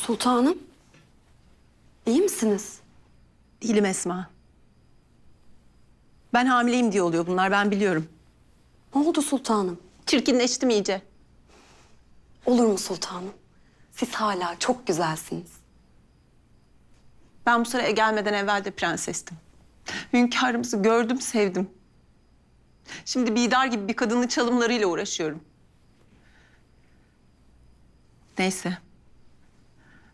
Sultanım, iyi misiniz? Değilim Esma. Ben hamileyim diye oluyor bunlar, ben biliyorum. Ne oldu sultanım? Çirkinleştim iyice. Olur mu sultanım? Siz hala çok güzelsiniz. Ben bu sıraya gelmeden evvel de prensestim. Hünkârımızı gördüm, sevdim. Şimdi Bidar gibi bir kadının çalımlarıyla uğraşıyorum. Neyse.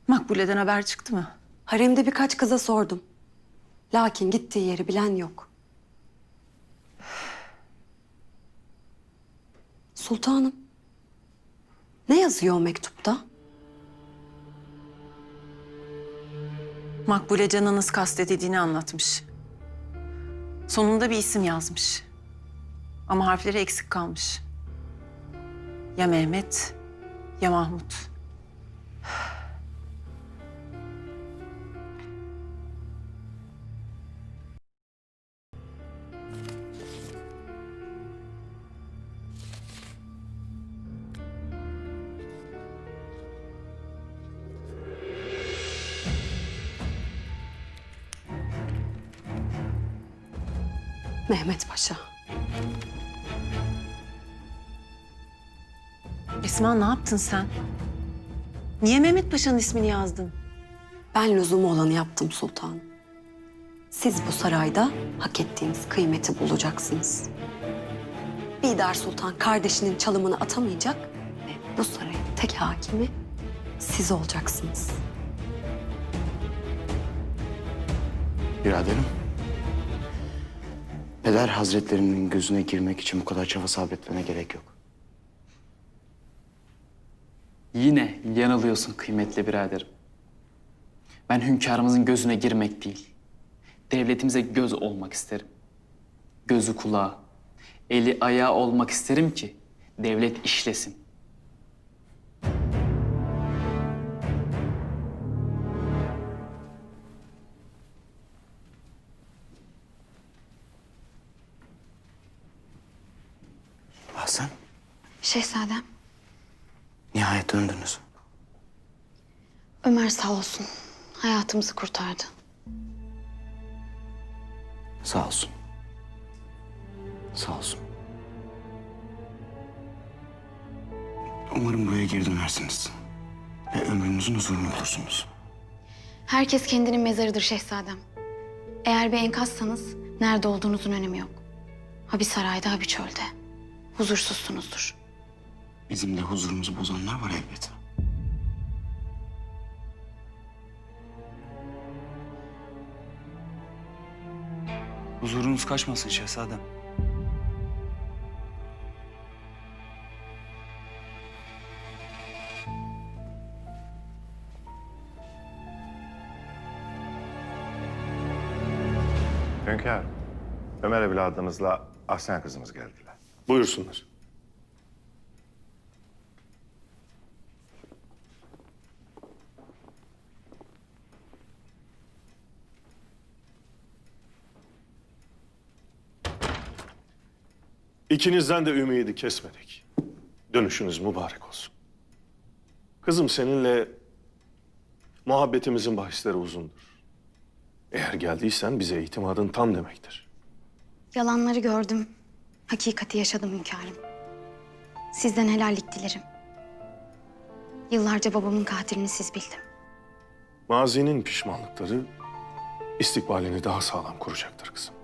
Makbule'den haber çıktı mı? Haremde birkaç kıza sordum. Lakin gittiği yeri bilen yok. Sultanım, ne yazıyor o mektupta? Makbule canınız kastedildiğini anlatmış. Sonunda bir isim yazmış. Ama harfleri eksik kalmış. Ya Mehmet ya Mahmut. Mehmet Paşa. Esma, ne yaptın sen? Niye Mehmet Paşa'nın ismini yazdın? Ben lüzumu olanı yaptım sultanım. Siz bu sarayda hak ettiğiniz kıymeti bulacaksınız. Bidar Sultan kardeşinin çalımını atamayacak ve bu sarayın tek hakimi siz olacaksınız. Biraderim. Peder Hazretlerinin gözüne girmek için bu kadar çaba sabretmene gerek yok. Yine yanılıyorsun kıymetli biraderim. Ben hünkârımızın gözüne girmek değil, devletimize göz olmak isterim. Gözü kulağı, eli ayağı olmak isterim ki devlet işlesin. Hasan, Şehzadem, nihayet döndünüz. Ömer sağ olsun. Hayatımızı kurtardı. Sağ olsun. Sağ olsun. Umarım buraya geri dönersiniz. Ve ömrünüzün huzurunu bulursunuz. Herkes kendinin mezarıdır şehzadem. Eğer bir enkazsanız nerede olduğunuzun önemi yok. Ha bir sarayda ha bir çölde. Huzursuzsunuzdur. Bizim de huzurumuzu bozanlar var elbet. Huzurunuz kaçmasın şehzadem. Hünkârım, Ömer evladınızla Aslen kızımız geldiler. Buyursunlar. İkinizden de ümidi kesmedik. Dönüşünüz mübarek olsun. Kızım, seninle muhabbetimizin bahisleri uzundur. Eğer geldiysen bize itimadın tam demektir. Yalanları gördüm. Hakikati yaşadım hünkârım. Sizden helallik dilerim. Yıllarca babamın katilini siz bildim. Mazinin pişmanlıkları istikbalini daha sağlam kuracaktır kızım.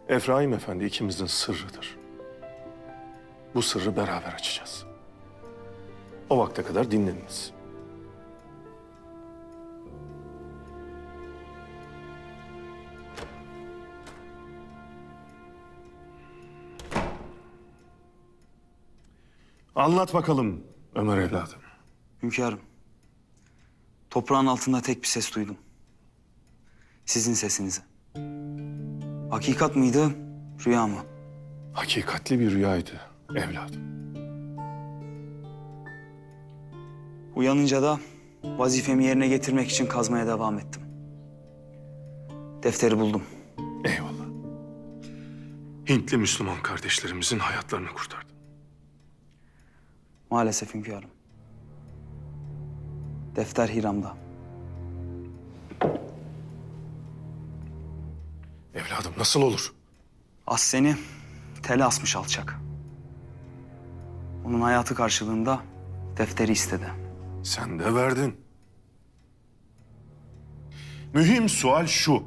Efraim Efendi ikimizin sırrıdır. Bu sırrı beraber açacağız. O vakte kadar dinleniniz. Anlat bakalım Ömer evladım. Hünkârım, toprağın altında tek bir ses duydum. Sizin sesinizi. Hakikat mıydı, rüya mı? Hakikatli bir rüyaydı evladım. Uyanınca da vazifemi yerine getirmek için kazmaya devam ettim. Defteri buldum. Eyvallah. Hintli Müslüman kardeşlerimizin hayatlarını kurtardın. Maalesef hünkârım. Defter Hiram'da. Evladım nasıl olur? Ahsen'i tele asmış alçak. Onun hayatı karşılığında defteri istedi. Sen de verdin. Mühim sual şu.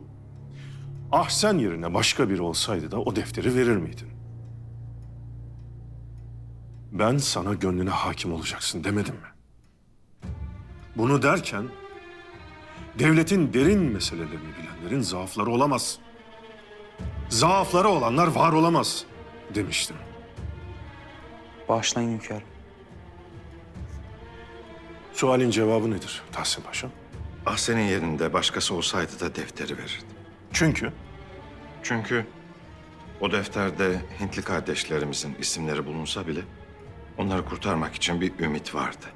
Ahsen yerine başka biri olsaydı da o defteri verir miydin? Ben sana gönlüne hakim olacaksın demedim mi? Bunu derken devletin derin meselelerini bilenlerin zaafları olamaz. Zaafları olanlar var olamaz demiştim. Bağışlayın hünkârım. Sualin cevabı nedir Tahsin Paşa? Ahsen'in yerinde başkası olsaydı da defteri verirdim. Çünkü Çünkü o defterde Hintli kardeşlerimizin isimleri bulunsa bile onları kurtarmak için bir ümit vardı.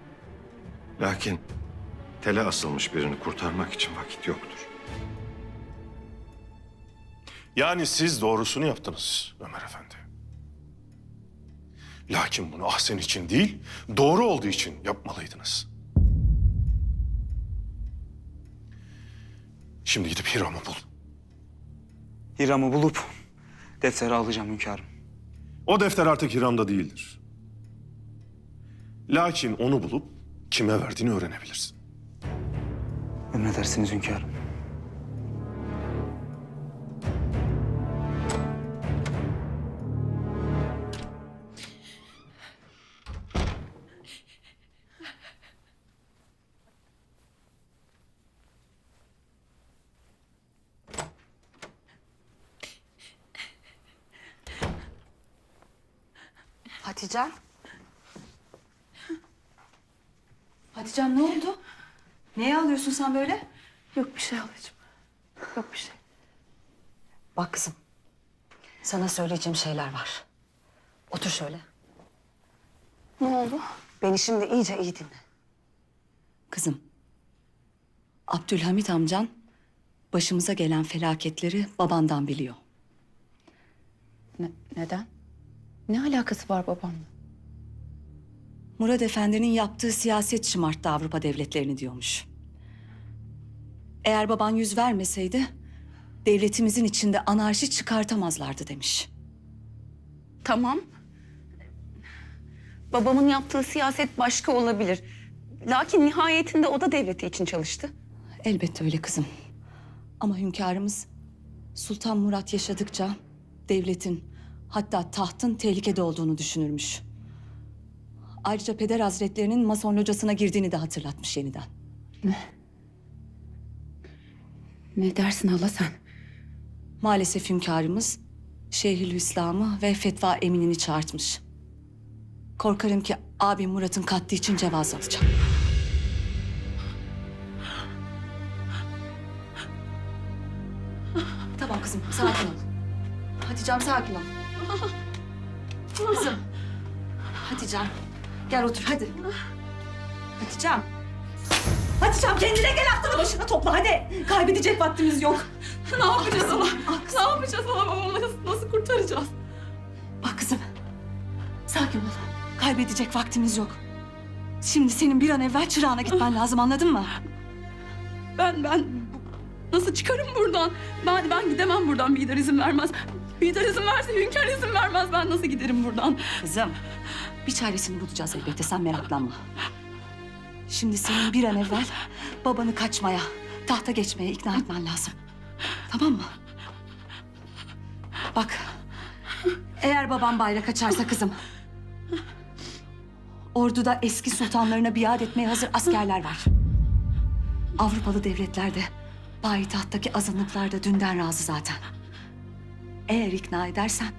Lakin tele asılmış birini kurtarmak için vakit yoktur. yani siz doğrusunu yaptınız Ömer Efendi. Lakin bunu Ahsen için değil, doğru olduğu için yapmalıydınız. Şimdi gidip Hiram'ı bul. Hiram'ı bulup defteri alacağım hünkârım. O defter artık Hiram'da değildir. Lakin onu bulup kime verdiğini öğrenebilirsin. Emredersiniz hünkârım. Hatice'm. Hatice'm ne oldu? Neye alıyorsun sen böyle? Yok bir şey halacığım. Yok bir şey. Bak kızım. Sana söyleyeceğim şeyler var. Otur şöyle. Ne oldu? Beni şimdi iyice iyi dinle. Kızım, Abdülhamit amcan başımıza gelen felaketleri babandan biliyor. Neden? Ne alakası var babamla? Murad Efendi'nin yaptığı siyaset şımarttı Avrupa devletlerini diyormuş. Eğer baban yüz vermeseydi devletimizin içinde anarşi çıkartamazlardı demiş. Tamam. Babamın yaptığı siyaset başka olabilir. Lakin nihayetinde o da devleti için çalıştı. Elbette öyle kızım. Ama hünkârımız Sultan Murat yaşadıkça devletin hatta tahtın tehlikede olduğunu düşünürmüş. Ayrıca peder hazretlerinin Mason locasına girdiğini de hatırlatmış yeniden. Ne dersin hala sen? Maalesef hünkârımız Şeyhülislam'ı ve Fetva Eminini çağırtmış. Korkarım ki abim Murat'ın katli için cevaz alacak. Tamam kızım, sakin ol. Hatice'm sakin ol. Kızım. Hatice'm, gel otur hadi. Hatice'm. Hatice'm kendine gel, aklını başına topla hadi. Kaybedecek vaktimiz yok. Ne yapacağız ama? Ne yapacağız ama babamı nasıl kurtaracağız? Bak kızım, sakin ol. Kaybedecek vaktimiz yok. Şimdi senin bir an evvel çırağına gitmen lazım, anladın mı? Ben nasıl çıkarım buradan? Ben gidemem buradan. Bidar izin vermez. Bidar izin verse hünkâr izin vermez. Ben nasıl giderim buradan? Kızım, bir çaresini bulacağız elbette, sen meraklanma. Şimdi senin bir an evvel babanı kaçmaya, tahta geçmeye ikna etmen lazım. Tamam mı? Bak, eğer babam bayrak açarsa kızım... orduda eski sultanlarına biat etmeye hazır askerler var. Avrupalı devletler de, payitahttaki azınlıklar da dünden razı zaten. Eğer ikna edersen,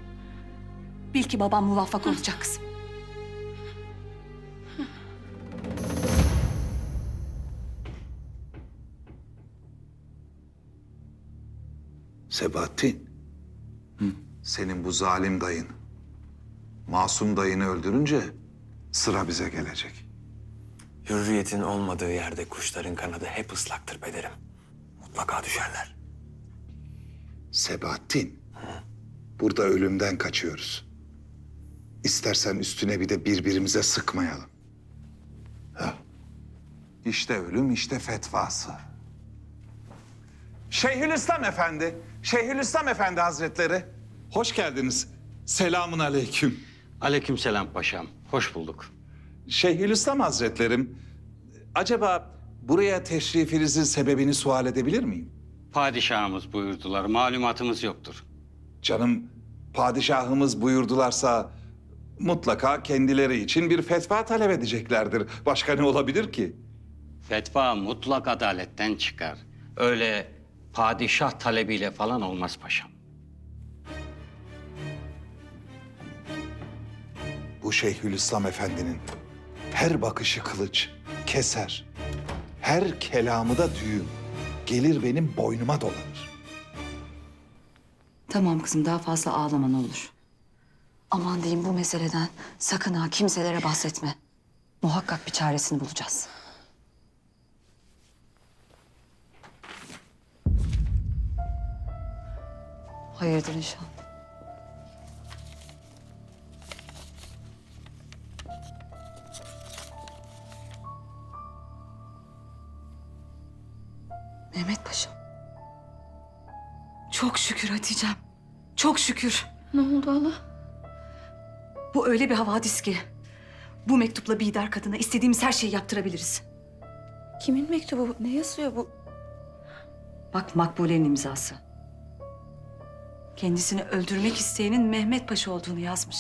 bil ki babam muvaffak olacak kızım. Sebahattin. Senin bu zalim dayın, masum dayını öldürünce sıra bize gelecek. Hürriyetin olmadığı yerde kuşların kanadı hep ıslaktır pederim. Mutlaka düşerler. Sebahattin, burada ölümden kaçıyoruz. İstersen üstüne bir de birbirimize sıkmayalım. Ha. İşte ölüm, işte fetvası. Şeyhülislam Efendi, Şeyhülislam Efendi Hazretleri. Hoş geldiniz. Selamun aleyküm. Aleykümselam paşam. Hoş bulduk. Şeyhülislam Hazretlerim, acaba buraya teşrifinizin sebebini sual edebilir miyim? Padişahımız buyurdular. Malumatımız yoktur. Canım, padişahımız buyurdularsa mutlaka kendileri için bir fetva talep edeceklerdir. Başka ne olabilir ki? Fetva mutlak adaletten çıkar. Öyle padişah talebiyle falan olmaz paşam. Bu Şeyhülislam Efendi'nin her bakışı kılıç, keser. Her kelamı da düğüm. Gelir benim boynuma dolanır. Tamam kızım, daha fazla ağlama ne olur. Aman diyeyim, bu meseleden sakın ha kimselere bahsetme. Muhakkak bir çaresini bulacağız. Hayırdır inşallah. Mehmet Paşa. Çok şükür Hatice'm. Çok şükür. Ne oldu hala? Bu öyle bir havadis ki. Bu mektupla Bidar kadına istediğimiz her şeyi yaptırabiliriz. Kimin mektubu? Ne yazıyor bu? Bak, Makbule'nin imzası. Kendisini öldürmek isteyenin Mehmet Paşa olduğunu yazmış.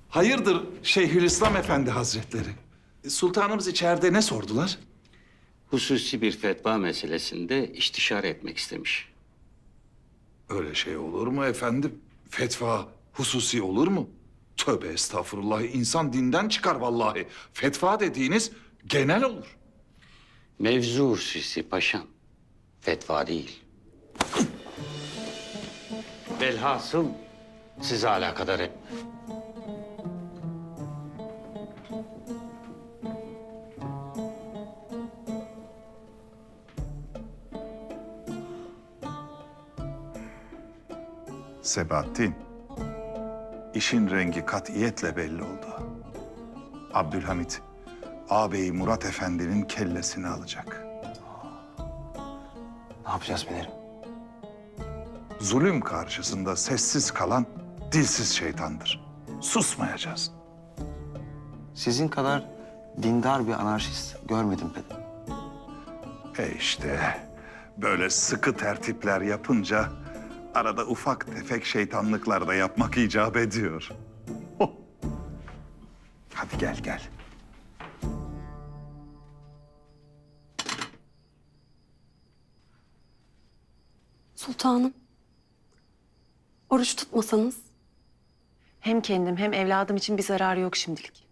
Hayırdır Şeyhülislam Efendi Hazretleri? Sultanımız içeride ne sordular? Hususi bir fetva meselesinde istişare etmek istemiş. Öyle şey olur mu efendim? Fetva hususi olur mu? Tövbe estağfurullah, insan dinden çıkar vallahi. Fetva dediğiniz genel olur. Mevzu hususi paşam. Fetva değil. Velhasıl sizi alakadar etmez. Sebahattin, işin rengi katiyetle belli oldu. Abdülhamit, ağabeyi Murat Efendi'nin kellesini alacak. Ne yapacağız Pederim? Zulüm karşısında sessiz kalan dilsiz şeytandır. Susmayacağız. Sizin kadar dindar bir anarşist görmedim Pederim. İşte böyle sıkı tertipler yapınca arada ufak tefek şeytanlıklar da yapmak icap ediyor. Hadi gel gel. Sultanım, oruç tutmasanız. Hem kendim hem evladım için bir zararı yok şimdilik.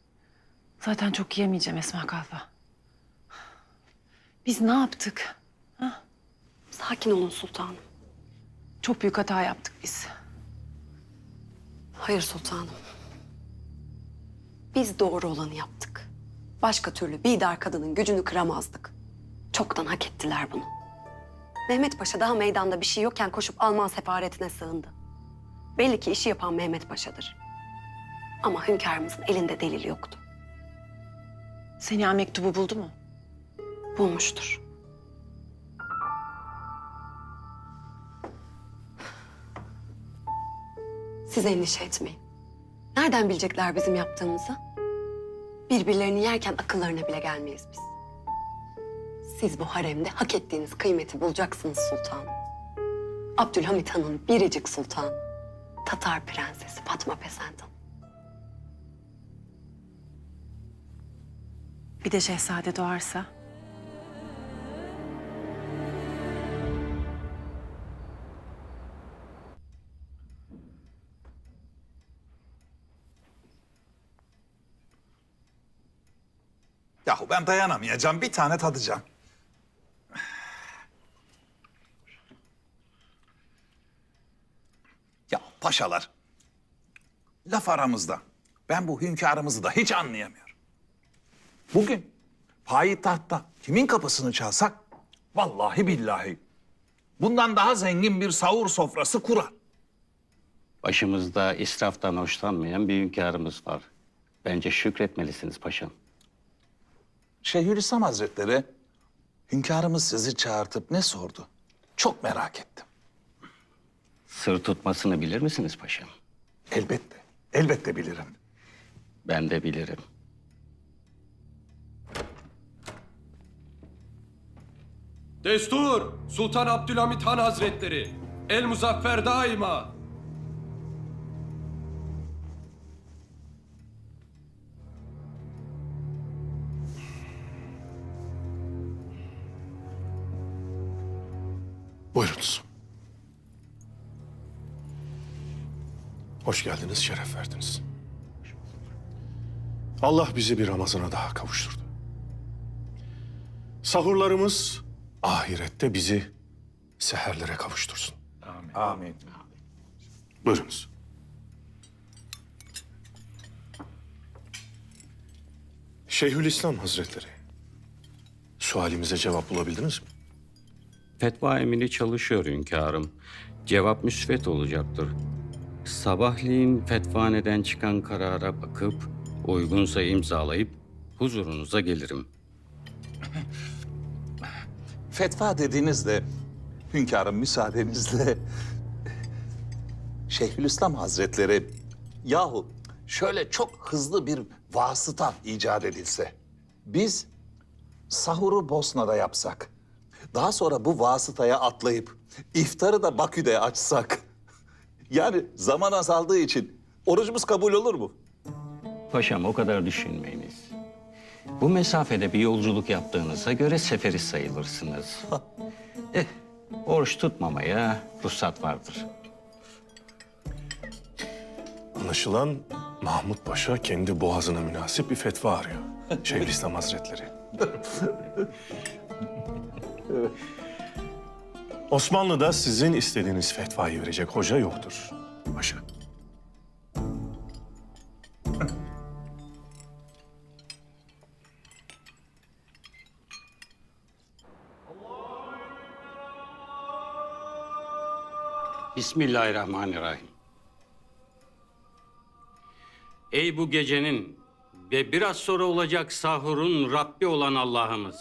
Zaten çok yiyemeyeceğim Esma Kalfa. Biz ne yaptık? Sakin olun sultanım. Çok büyük hata yaptık biz. Hayır sultanım. Biz doğru olanı yaptık. Başka türlü Bidar kadının gücünü kıramazdık. Çoktan hak ettiler bunu. Mehmet Paşa daha meydanda bir şey yokken koşup Alman sefaretine sığındı. Belli ki işi yapan Mehmet Paşa'dır. Ama hünkârımızın elinde delil yoktu. Seni mektubu buldu mu? Bulmuştur. Siz endişe etmeyin. Nereden bilecekler bizim yaptığımızı? Birbirlerini yerken akıllarına bile gelmeyiz biz. Siz bu haremde hak ettiğiniz kıymeti bulacaksınız sultanım. Abdülhamit Han'ın biricik sultanı, Tatar prensesi Fatma Pesend Hanım. Bir de şehzade doğarsa? Yahu ben dayanamayacağım. Bir tane tadacağım. Ya paşalar, laf aramızda. Ben bu hünkârımızı da hiç anlayamıyorum. Bugün payitahtta kimin kapısını çalsak, vallahi billahi bundan daha zengin bir sahur sofrası kurar. Başımızda israftan hoşlanmayan bir hünkârımız var. Bence şükretmelisiniz paşam. Şeyhülislam Hazretleri, hünkârımız sizi çağırtıp ne sordu? Çok merak ettim. Sır tutmasını bilir misiniz paşam? Elbette, elbette bilirim. Ben de bilirim. Destur! Sultan Abdülhamit Han Hazretleri! El muzaffer daima! Buyurunuz. Hoş geldiniz, şeref verdiniz. Allah bizi bir Ramazan'a daha kavuşturdu. Sahurlarımız ahirette bizi seherlere kavuştursun. Amin. Buyurunuz. Şeyhülislam Hazretleri, sualimize cevap bulabildiniz mi? Fetva emini çalışıyor hünkârım. Cevap müsbet olacaktır. Sabahleyin fetvaneden çıkan karara bakıp uygunsa imzalayıp huzurunuza gelirim. Fetva dediğinizde, hünkârım müsaadenizle... Şeyhülislam Hazretleri, yahu şöyle çok hızlı bir vasıta icat edilse, biz sahuru Bosna'da yapsak, daha sonra bu vasıtaya atlayıp iftarı da Bakü'de açsak, yani zaman azaldığı için orucumuz kabul olur mu? Paşam o kadar düşünmeyiniz. Bu mesafede bir yolculuk yaptığınıza göre seferi sayılırsınız. Oruç tutmamaya ruhsat vardır. Anlaşılan Mahmut Paşa kendi boğazına münasip bir fetva arıyor. Şeyhülislam Hazretleri. Osmanlı'da sizin istediğiniz fetvayı verecek hoca yoktur paşa. Bismillahirrahmanirrahim. Ey bu gecenin ve biraz sonra olacak sahurun Rabbi olan Allah'ımız.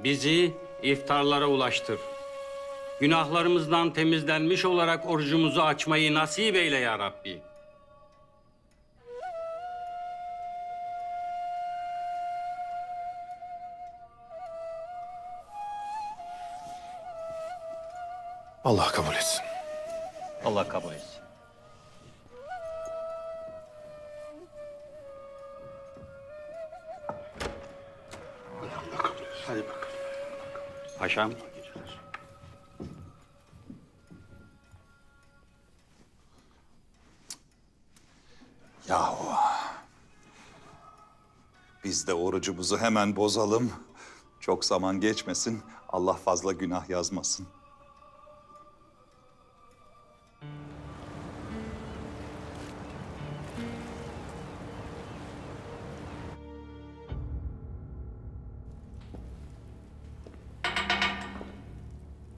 Bizi iftarlara ulaştır. Günahlarımızdan temizlenmiş olarak orucumuzu açmayı nasip eyle ya Rabbi. Allah kabul etsin. Allah kabul etsin. Hadi bakalım. Paşam. Yahu, biz de orucumuzu hemen bozalım. Çok zaman geçmesin, Allah fazla günah yazmasın.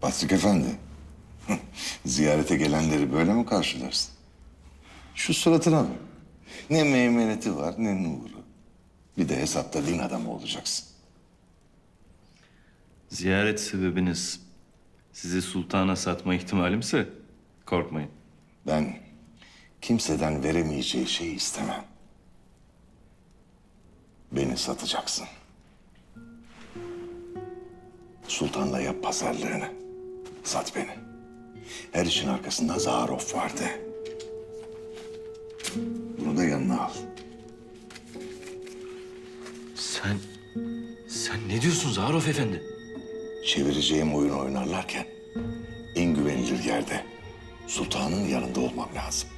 Bastık Efendi. Ziyarete gelenleri böyle mi karşılarsın? Şu suratına bak. Ne meymeneti var ne nuru. Bir de hesapta din adamı olacaksın. Ziyaret sebebiniz sizi sultana satma ihtimalimse korkmayın. Ben kimseden veremeyeceği şeyi istemem. Beni satacaksın. Sultanla yap pazarlığını. Sat beni. Her işin arkasında Zaharoff vardı. Bunu da yanına al. Sen ne diyorsun Zaharoff Efendi? Çevireceğim oyunu oynarlarken en güvenilir yerde sultanın yanında olmam lazım.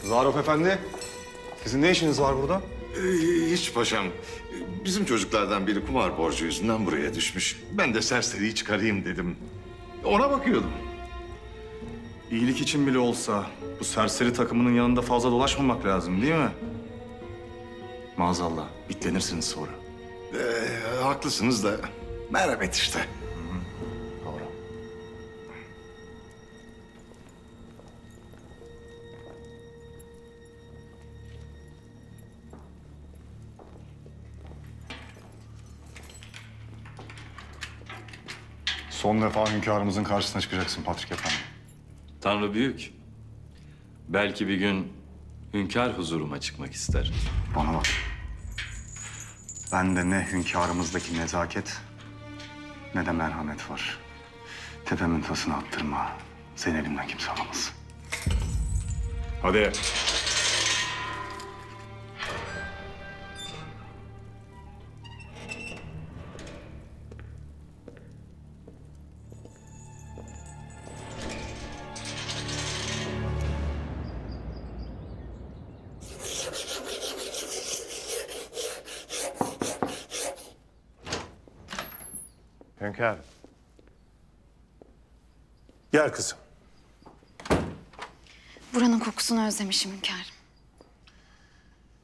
Zaharoff Efendi, sizin ne işiniz var burada? Hiç paşam. Bizim çocuklardan biri kumar borcu yüzünden buraya düşmüş. Ben de serseriyi çıkarayım dedim. Ona bakıyordum. İyilik için bile olsa bu serseri takımının yanında fazla dolaşmamak lazım değil mi? Maazallah bitlenirsiniz sonra. Haklısınız da merhamet işte. Doğru. Son defa hünkârımızın karşısına çıkacaksın Patrik Efendi. Tanrı büyük. Belki bir gün hünkâr huzuruma çıkmak ister. Bana bak. Bende ne hünkârımızdaki nezaket ne de merhamet var. Tepemin tasını attırma. Seni elimden kimse alamaz. Hadi. Hünkârım. Gel kızım. Buranın kokusunu özlemişim hünkârım.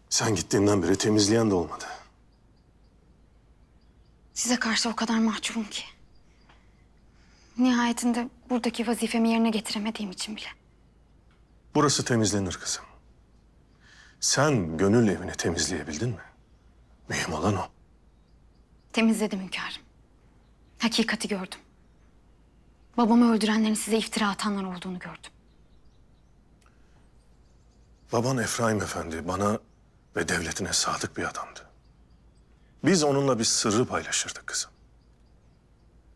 Sen gittiğinden beri temizleyen de olmadı. Size karşı o kadar mahcubum ki. Nihayetinde buradaki vazifemi yerine getiremediğim için bile. Burası temizlenir kızım. Sen gönül evini temizleyebildin mi? Mühim olan o. Temizledim hünkârım. Hakikati gördüm. Babamı öldürenlerin size iftira atanlar olduğunu gördüm. Baban Efraim Efendi bana ve devletine sadık bir adamdı. Biz onunla bir sırrı paylaşırdık kızım.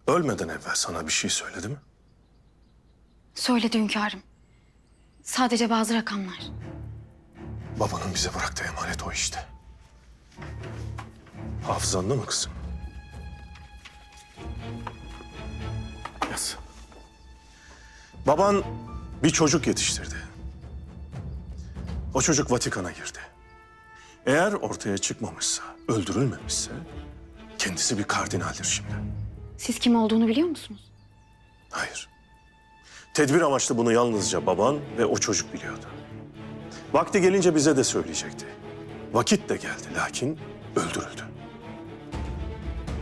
Ölmeden evvel sana bir şey söyledi mi? Söyledi hünkârım. Sadece bazı rakamlar. Babanın bize bıraktığı emanet o işte. Hafızanda mı kızım? Yaz. Baban bir çocuk yetiştirdi. O çocuk Vatikan'a girdi. Eğer ortaya çıkmamışsa, öldürülmemişse kendisi bir kardinaldir şimdi. Siz kim olduğunu biliyor musunuz? Hayır. Tedbir amaçlı bunu yalnızca baban ve o çocuk biliyordu. Vakti gelince bize de söyleyecekti. Vakit de geldi lakin öldürüldü.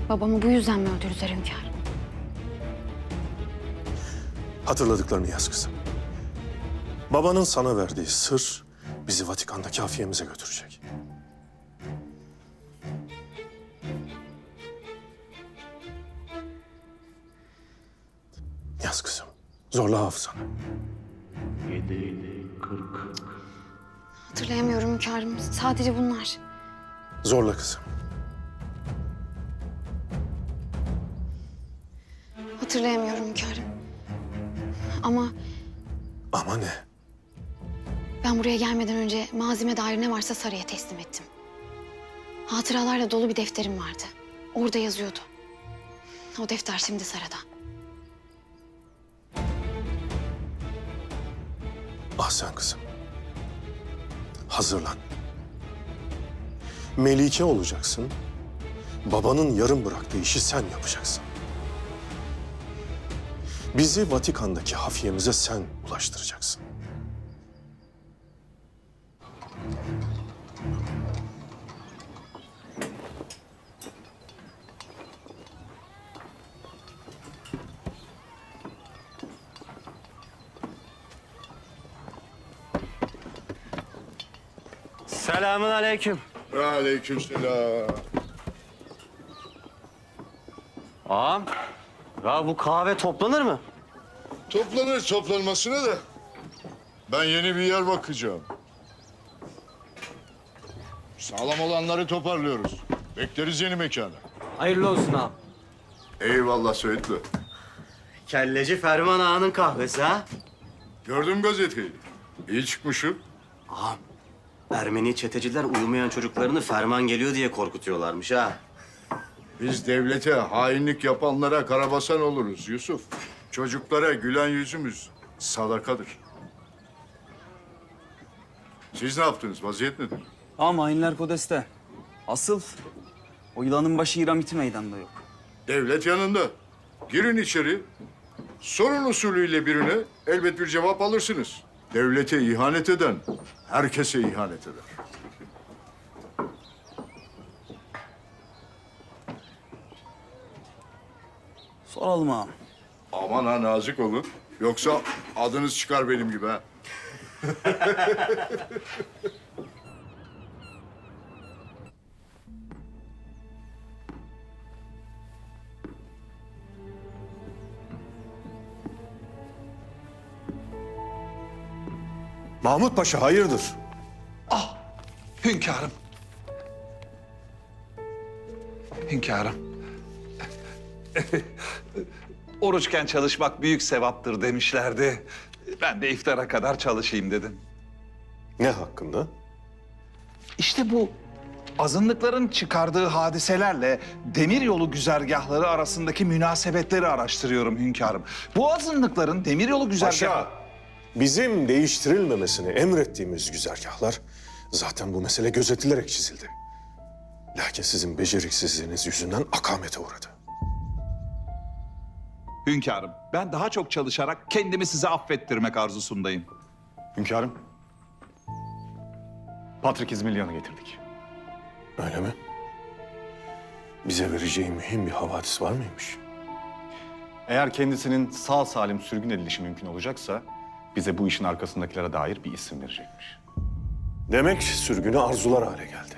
Babamı bu yüzden mi öldürdüler hünkârım? Hatırladıklarını yaz kızım. Babanın sana verdiği sır bizi Vatikan'daki hafiyemize götürecek. Yaz kızım. Zorla hafızanı. Hatırlayamıyorum hünkârım. Sadece bunlar. Zorla kızım. Hatırlayamıyorum hünkârım. Ama Ama ne? ben buraya gelmeden önce mazime dair ne varsa saraya teslim ettim. Hatıralarla dolu bir defterim vardı. Orada yazıyordu. O defter şimdi sarada. Ah sen kızım. Hazırlan. Melike olacaksın. Babanın yarım bıraktığı işi sen yapacaksın. Bizi Vatikan'daki hafiyemize sen ulaştıracaksın. Selamun aleyküm. Aleykümselam. Ağam, ya bu kahve toplanır mı? Toplanır toplanmasına da. Ben yeni bir yer bakacağım. Sağlam olanları toparlıyoruz. Bekleriz yeni mekana. Hayırlı olsun ağam. Eyvallah Söğütlü. Kelleci Ferman Ağa'nın kahvesi ha? Gördüm gazeteyi. İyi çıkmışım. Ağam, Ermeni çeteciler uyumayan çocuklarını ferman geliyor diye korkutuyorlarmış ha. Biz devlete hainlik yapanlara karabasan oluruz Yusuf. Çocuklara gülen yüzümüz sadakadır. Siz ne yaptınız? Vaziyet nedir? Ama hainler kodeste. Asıl o yılanın başı İramiti meydanda yok. Devlet yanında. Girin içeri. Sorun usulüyle birine elbet bir cevap alırsınız. Devlete ihanet eden herkese ihanet eder. Soralım ağam. Aman ha, nazik olun. Yoksa adınız çıkar benim gibi ha. Mahmut Paşa hayırdır? Hünkârım. Hünkârım. Oruçken çalışmak büyük sevaptır demişlerdi. Ben de iftara kadar çalışayım dedim. Ne hakkında? İşte bu azınlıkların çıkardığı hadiselerle demiryolu güzergahları arasındaki münasebetleri araştırıyorum hünkârım. Bu azınlıkların demiryolu güzergahı... Paşa, bizim değiştirilmemesini emrettiğimiz güzergahlar zaten bu mesele gözetilerek çizildi. Lakin sizin beceriksizliğiniz yüzünden akamete uğradı. Hünkârım, ben daha çok çalışarak kendimi size affettirmek arzusundayım. Hünkârım, Patrik İzmirliyan'ı getirdik. Öyle mi? Bize vereceği mühim bir havadis var mıymış? Eğer kendisinin sağ salim sürgün edilişi mümkün olacaksa bize bu işin arkasındakilere dair bir isim verecekmiş. Demek sürgünü arzular hale geldi.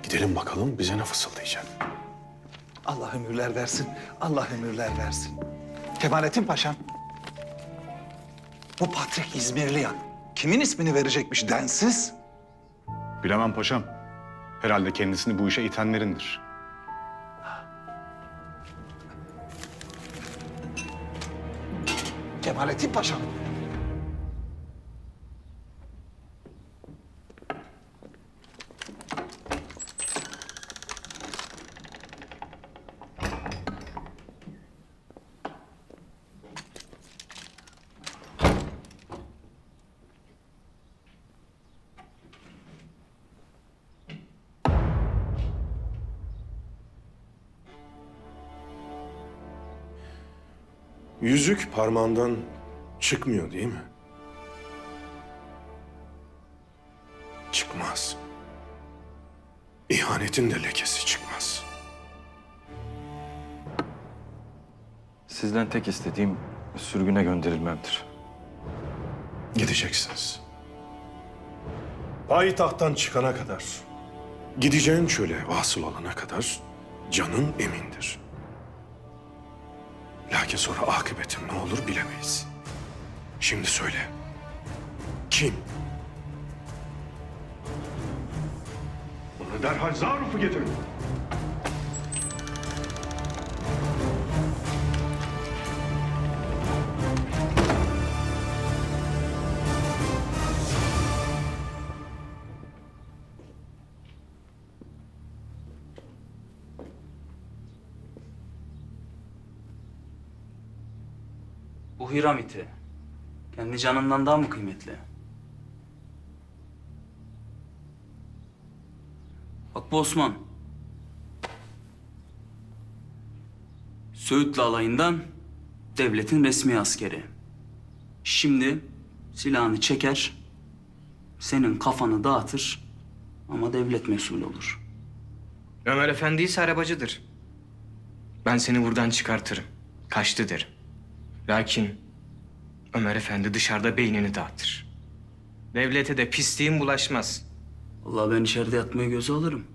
Gidelim bakalım bize ne fısıldayacak. Allah ömürler versin, Allah ömürler versin. Kemalettin Paşam, bu Patrik İzmirliyan kimin ismini verecekmiş densiz? Bilemem paşam. Herhalde kendisini bu işe itenlerindir. Kemalettin Paşam. Yüzük parmağından çıkmıyor değil mi? Çıkmaz. İhanetin de lekesi çıkmaz. Sizden tek istediğim sürgüne gönderilmemdir. Gideceksiniz. Payitahttan çıkana kadar, gideceğin çöle vasıl olana kadar canın emindir. Lakin sonra akıbetin ne olur bilemeyiz. Şimdi söyle. Kim? Onu derhal Zaruf'u getirin. Bu Hiramiti kendi canından daha mı kıymetli? Bak bu Osman. Söğütlü alayından devletin resmi askeri. Şimdi silahını çeker, senin kafanı dağıtır ama devlet mesul olur. Ömer Efendi ise arabacıdır. Ben seni buradan çıkartırım. Kaçtı derim. Lakin Ömer Efendi dışarıda beynini dağıtır. Devlete de pisliğin bulaşmaz. Vallahi ben içeride yatmayı göze alırım.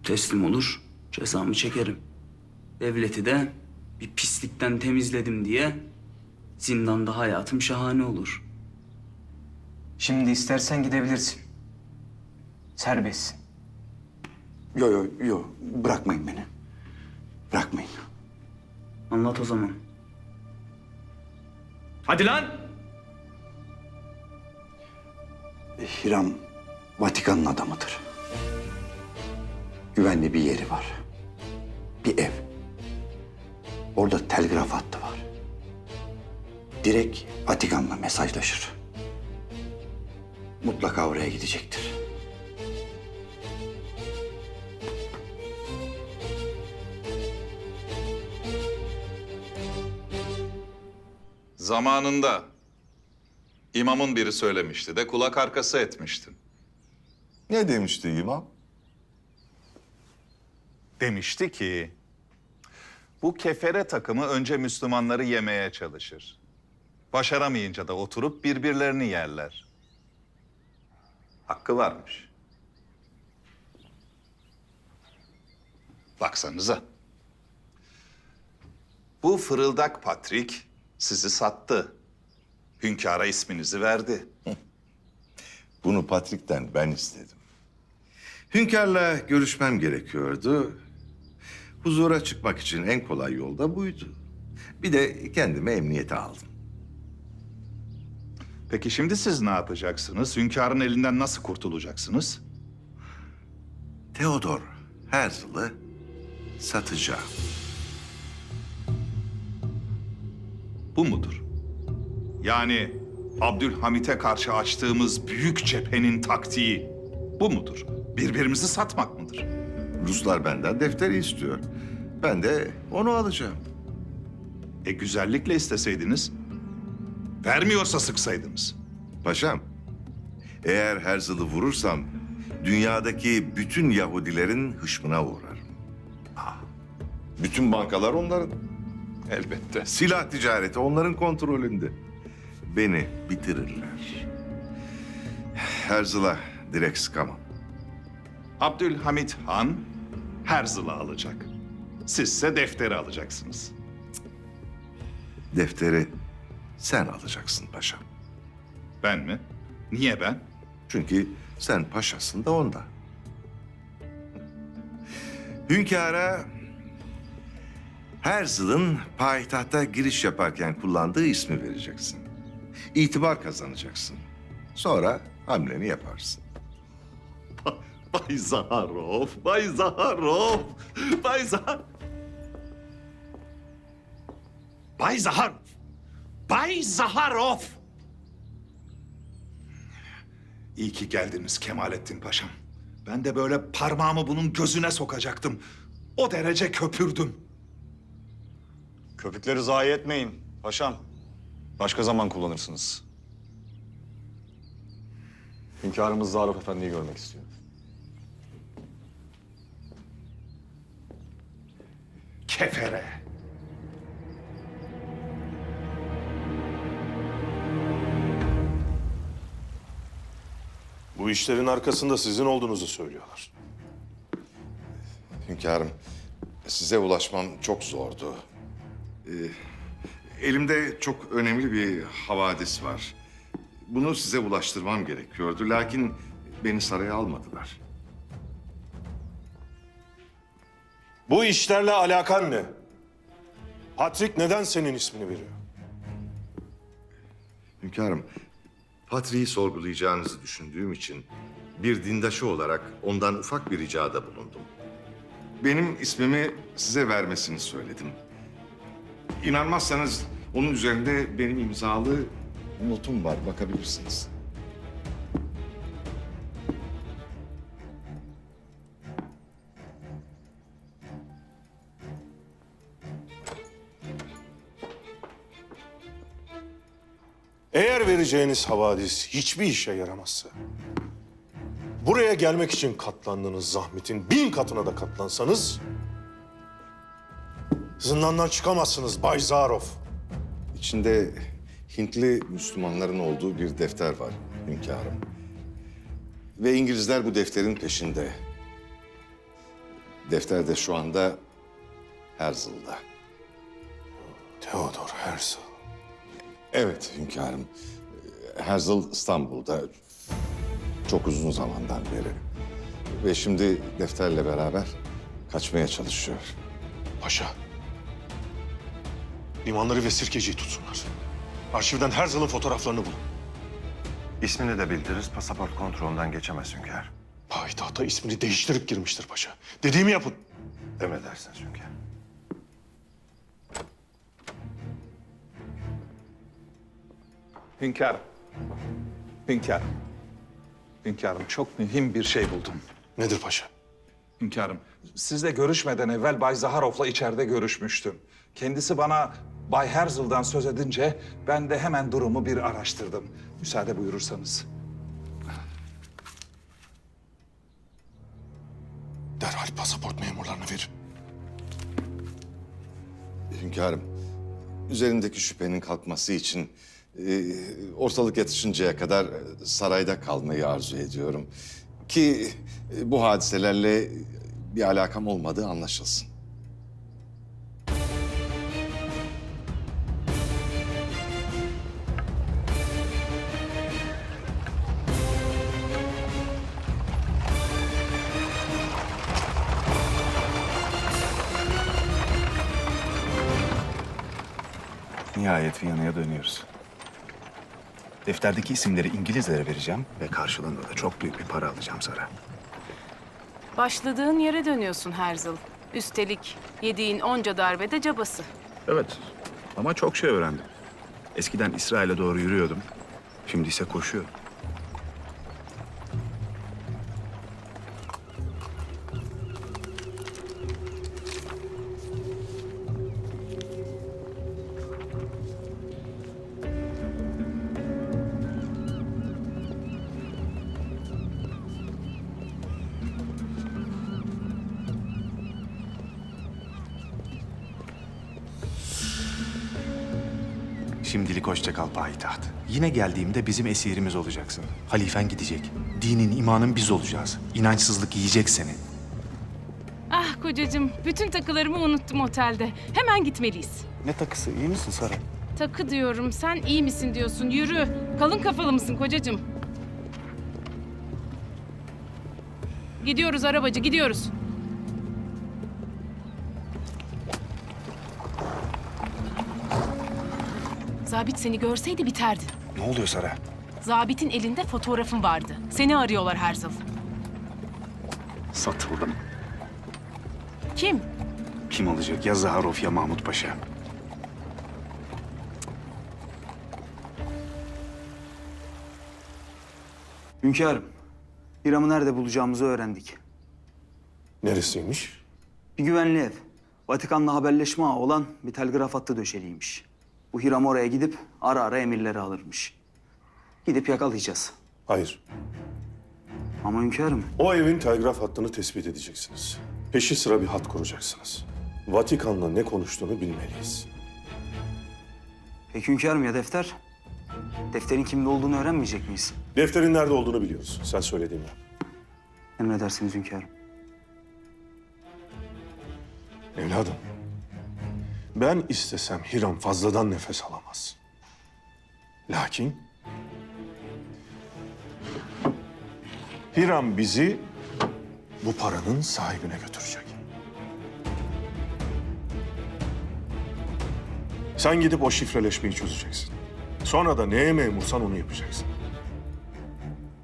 Teslim olur, cezamı çekerim. Devleti de bir pislikten temizledim diye zindanda hayatım şahane olur. Şimdi istersen gidebilirsin. Serbestsin. Yo, bırakmayın beni. Bırakmayın. Anlat o zaman. Hadi lan! Hiram Vatikan'ın adamıdır. Güvenli bir yeri var. Bir ev. Orada telgraf hattı var. Direkt Vatikan'la mesajlaşır. Mutlaka oraya gidecektir. Zamanında imamın biri söylemişti de kulak arkası etmiştin. Ne demişti imam? Demişti ki Bu kefere takımı önce Müslümanları yemeye çalışır. Başaramayınca da oturup birbirlerini yerler. Hakkı varmış. Baksanıza. Bu fırıldak Patrik sizi sattı. Hünkâr'a isminizi verdi. Bunu Patrik'ten ben istedim. Hünkârla görüşmem gerekiyordu. Huzura çıkmak için en kolay yol da buydu. Bir de kendimi emniyete aldım. Peki şimdi siz ne yapacaksınız? Hünkârın elinden nasıl kurtulacaksınız? Theodor Herzl'ı satacağım. Bu mudur? Yani Abdülhamit'e karşı açtığımız büyük cephenin taktiği bu mudur? Birbirimizi satmak mıdır? Ruslar benden defteri istiyor. Ben de onu alacağım. Güzellikle isteseydiniz, vermiyorsa sıksaydınız. Paşam, eğer Herzl'ı vurursam dünyadaki bütün Yahudilerin hışmına uğrarım. Bütün bankalar onların. Elbette. Silah ticareti onların kontrolünde. Beni bitirirler. Herzl'a direkt sıkamam. Abdülhamit Han Herzl'ı alacak. Sizse defteri alacaksınız. Defteri sen alacaksın paşam. Ben mi? Niye ben? Çünkü sen paşasın da onda. Hünkâra Herzl'ın payitahta giriş yaparken kullandığı ismi vereceksin. İtibar kazanacaksın. Sonra hamleni yaparsın. Bay Zaharov, Bay Zaharov, Bay Zaharov. Bay Zaharov, Bay Zaharov. İyi ki geldiniz Kemalettin Paşam. Ben de böyle parmağımı bunun gözüne sokacaktım. O derece köpürdüm. Köpükleri zayi etmeyin paşam. Başka zaman kullanırsınız. Hünkârımız Zarif Efendi'yi görmek istiyor. Kefere. Bu işlerin arkasında sizin olduğunuzu söylüyorlar. Hünkârım, size ulaşmam çok zordu. Elimde çok önemli bir havadis var. Bunu size ulaştırmam gerekiyordu. Lakin beni saraya almadılar. Bu işlerle alakan ne? Patrik neden senin ismini veriyor? Hünkârım, Patriği sorgulayacağınızı düşündüğüm için bir dindaşı olarak ondan ufak bir ricada bulundum. Benim ismimi size vermesini söyledim. İnanmazsanız onun üzerinde benim imzalı notum var, bakabilirsiniz. Eğer vereceğiniz havadis hiçbir işe yaramazsa... buraya gelmek için katlandığınız zahmetin 1000 katına da katlansanız... zindandan çıkamazsınız Bay Zarov. İçinde Hintli Müslümanların olduğu bir defter var hünkârım. Ve İngilizler bu defterin peşinde. Defter de şu anda Herzl'da. Theodor Herzl. Evet hünkârım. Herzl İstanbul'da çok uzun zamandan beri. Ve şimdi defterle beraber kaçmaya çalışıyor. Paşa. Limanları ve Sirkeci'yi tutsunlar. Arşivden Herzl'ın fotoğraflarını bulun. İsmini de bildiririz, pasaport kontrolünden geçemez hünkâr. Payitahta ismini değiştirip girmiştir paşa. Dediğimi yapın. Emredersiniz hünkâr. Hünkârım. Hünkârım. Hünkârım çok mühim bir şey buldum. Nedir paşa? Hünkârım, sizle görüşmeden evvel Bay Zaharov'la içeride görüşmüştüm. Kendisi bana Bay Herzl'dan söz edince ben de hemen durumu bir araştırdım. Müsaade buyurursanız. Derhal pasaport memurlarını verin. hünkârım. Üzerindeki şüphenin kalkması için ortalık yatışıncaya kadar sarayda kalmayı arzu ediyorum. Ki bu hadiselerle bir alakam olmadığı anlaşılsın. Nihayet Viyana'ya dönüyoruz. Defterdeki isimleri İngilizlere vereceğim ve karşılığında da çok büyük bir para alacağım Sara. Başladığın yere dönüyorsun Herzl. Üstelik yediğin onca darbede cabası. Evet ama çok şey öğrendim. Eskiden İsrail'e doğru yürüyordum. Şimdi ise koşuyorum. Şimdilik hoşça kal payitaht. Yine geldiğimde bizim esirimiz olacaksın. Halifen gidecek. Dinin, imanın biz olacağız. İnançsızlık yiyecek seni. Ah kocacığım, bütün takılarımı unuttum otelde. Hemen gitmeliyiz. Ne takısı? İyi misin Sara? Takı diyorum, sen iyi misin diyorsun. Yürü. Kalın kafalı mısın kocacığım? Gidiyoruz arabacı, gidiyoruz. Zabit seni görseydi biterdi. Ne oluyor Sara? Zabit'in elinde fotoğrafın vardı. Seni arıyorlar Herzl. Satıldım. Kim? Kim olacak? Ya Zaharov ya Mahmut Paşa. Hünkârım, Hiram'ı nerede bulacağımızı öğrendik. Neresiymiş? Bir güvenli ev. Vatikan'la haberleşme ağı olan bir telgraf hattı döşeliymiş. Bu Hiram oraya gidip ara ara emirleri alırmış. Gidip yakalayacağız. Hayır. Ama hünkârım, O evin telgraf hattını tespit edeceksiniz. Peşi sıra bir hat kuracaksınız. Vatikan'la ne konuştuğunu bilmeliyiz. peki hünkârım ya defter? Defterin kimde olduğunu öğrenmeyecek miyiz? Defterin nerede olduğunu biliyoruz. Sen söylediğin yap. Emredersiniz hünkârım. Evladım, ben istesem Hiram fazladan nefes alamaz. Lakin Hiram bizi bu paranın sahibine götürecek. Sen gidip o şifreleşmeyi çözeceksin. Sonra da neye memursan onu yapacaksın.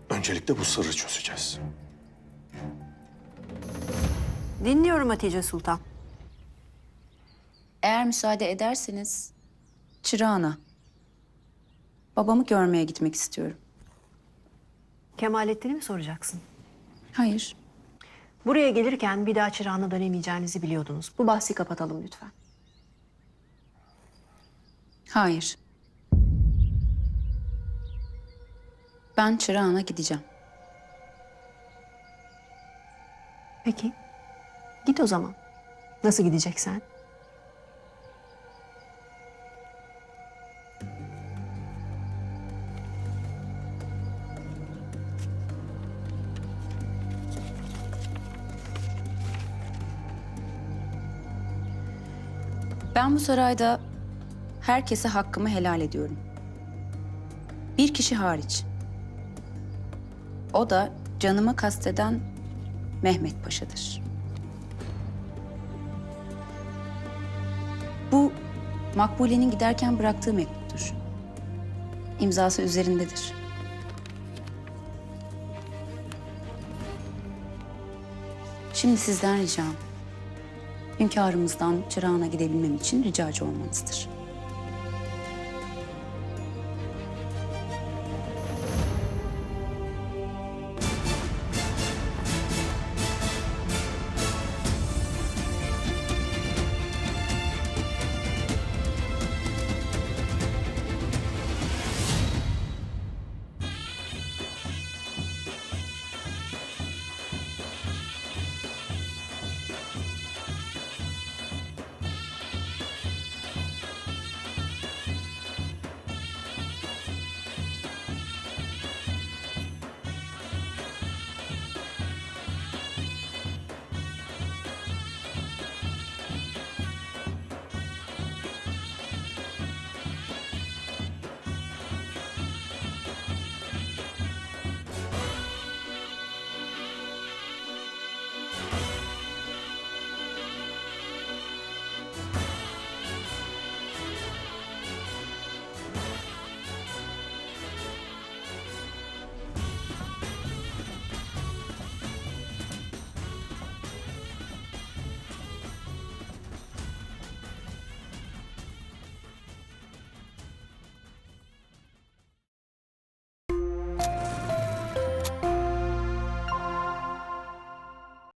Öncelikle bu sırrı çözeceğiz. Dinliyorum Hatice Sultan. Eğer müsaade ederseniz Çırağan'a, babamı görmeye gitmek istiyorum. Kemalettin'i mi soracaksın? Hayır. Buraya gelirken bir daha Çırağan'a dönemeyeceğinizi biliyordunuz. Bu bahsi kapatalım lütfen. Hayır. Ben Çırağan'a gideceğim. Peki. Git o zaman. Nasıl gideceksen. Ben bu sarayda herkese hakkımı helal ediyorum. Bir kişi hariç. O da canımı kasteden Mehmet Paşa'dır. Bu Makbule'nin giderken bıraktığı mektuptur. İmzası üzerindedir. Şimdi sizden ricam, hünkârımızdan Çırağan'a gidebilmem için ricacı olmanızdır.